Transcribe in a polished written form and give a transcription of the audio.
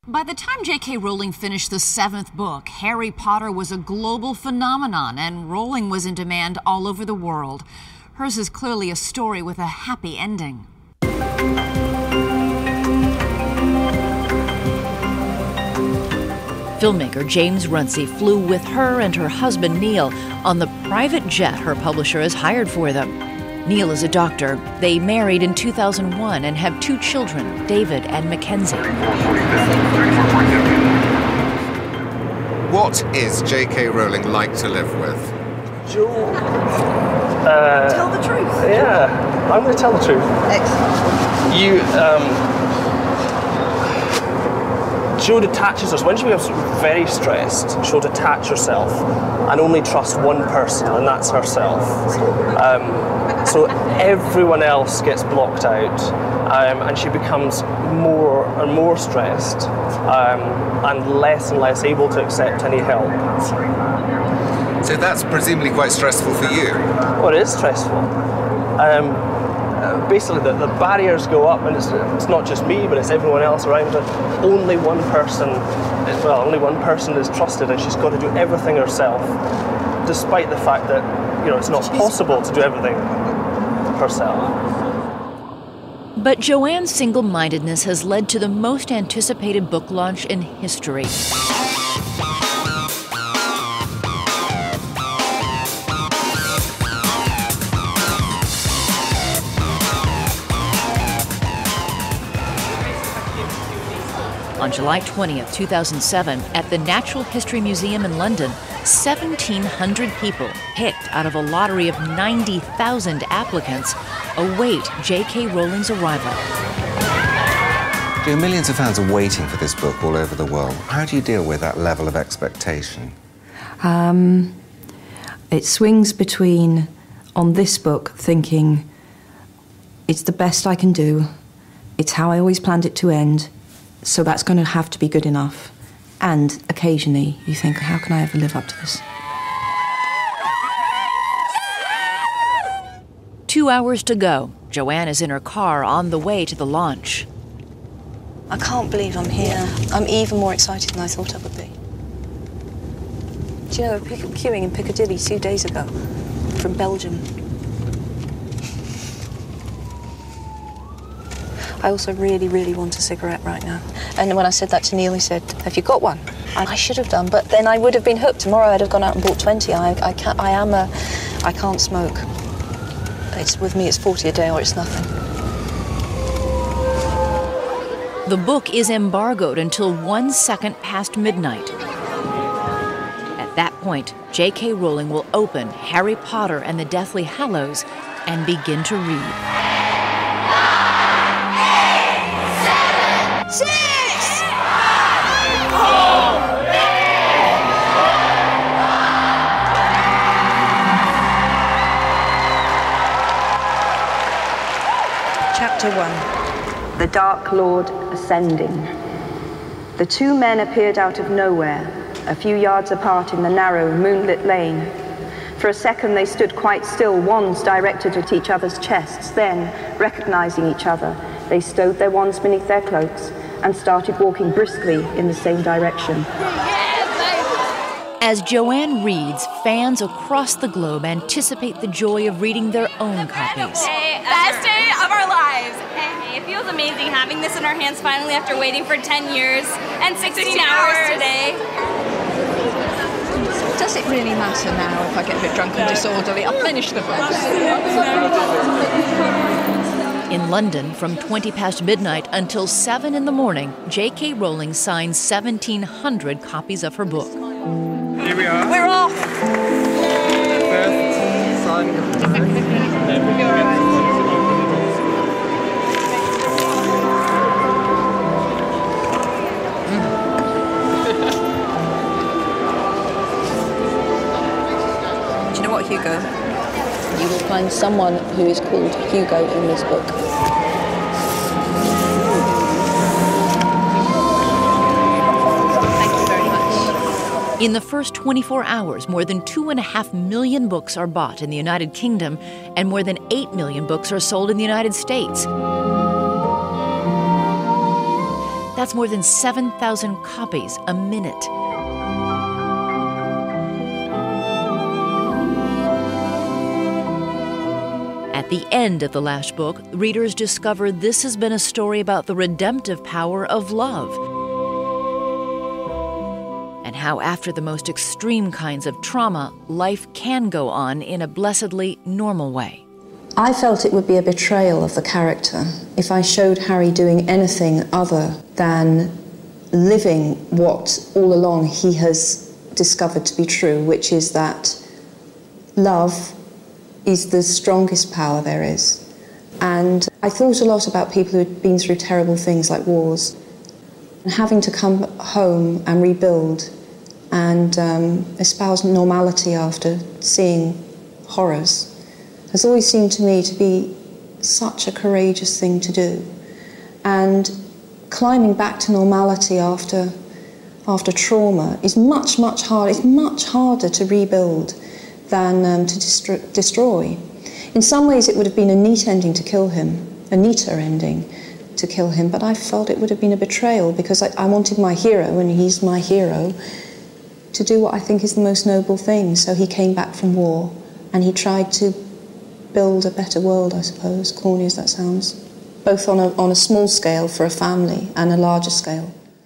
By the time J.K. Rowling finished the 7th book, Harry Potter was a global phenomenon, and Rowling was in demand all over the world. Hers is clearly a story with a happy ending. Filmmaker James Runcie flew with her and her husband Neil on the private jet her publisher has hired for them. Neil is a doctor. They married in 2001 and have 2 children, David and Mackenzie. What is J.K. Rowling like to live with? Joe. Tell the truth. Yeah, I'm going to tell the truth. Excellent. Joe detaches herself. When she becomes very stressed, she'll detach herself and only trust one person, and that's herself. So everyone else gets blocked out, and she becomes more and more stressed, and less able to accept any help. So that's presumably quite stressful for you? Well, it is stressful. Basically, the barriers go up, and it's not just me, but it's everyone else around her. Only one person is trusted, and she's got to do everything herself, despite the fact that it's not possible to do everything herself. But Joanne's single-mindedness has led to the most anticipated book launch in history. On July 20th, 2007, at the Natural History Museum in London, 1,700 people, picked out of a lottery of 90,000 applicants, await J.K. Rowling's arrival. Millions of fans are waiting for this book all over the world. How do you deal with that level of expectation? It swings between, on this book, thinking, it's the best I can do, it's how I always planned it to end, so that's going to have to be good enough. And occasionally you think, how can I ever live up to this? 2 hours to go. Joanne is in her car on the way to the launch. I can't believe I'm here. I'm even more excited than I thought I would be. Do you know, we were queuing in Piccadilly 2 days ago from Belgium. I also really, really want a cigarette right now. And when I said that to Neil, he said, have you got one? I should have done, but then I would have been hooked. Tomorrow I'd have gone out and bought 20. I can't smoke. With me, it's 40 a day or it's nothing. The book is embargoed until 1 second past midnight. At that point, J.K. Rowling will open Harry Potter and the Deathly Hallows and begin to read. 6! Chapter 1. The Dark Lord Ascending. The 2 men appeared out of nowhere, a few yards apart in the narrow, moonlit lane. For a second they stood quite still, wands directed at each other's chests. Then, recognizing each other, they stowed their wands beneath their cloaks and started walking briskly in the same direction. As Joanne reads, fans across the globe anticipate the joy of reading their own copies. Best day of our lives. It feels amazing having this in our hands finally after waiting for 10 years and 16 hours today. Does it really matter now if I get a bit drunk and disorderly? I'll finish the book. In London, from 20 past midnight until 7 in the morning, J.K. Rowling signs 1,700 copies of her book. Here we are. We're off! First signing of the book. Do you know what, Hugo? You will find someone who is called Hugo in this book. Thank you very much. In the first 24 hours, more than 2.5 million books are bought in the United Kingdom, and more than 8 million books are sold in the United States. That's more than 7,000 copies a minute. At the end of the last book, readers discover this has been a story about the redemptive power of love, and how after the most extreme kinds of trauma, life can go on in a blessedly normal way. I felt it would be a betrayal of the character if I showed Harry doing anything other than living what all along he has discovered to be true, which is that love is the strongest power there is. And I thought a lot about people who had been through terrible things like wars, and having to come home and rebuild and espouse normality after seeing horrors has always seemed to me to be such a courageous thing to do. And climbing back to normality after trauma is much, much harder. It's much harder to rebuild than to destroy. In some ways it would have been a neat ending to kill him, a neater ending to kill him, but I felt it would have been a betrayal because I wanted my hero, and he's my hero, to do what I think is the most noble thing. So he came back from war and he tried to build a better world, I suppose, corny as that sounds, both on a small scale for a family and a larger scale.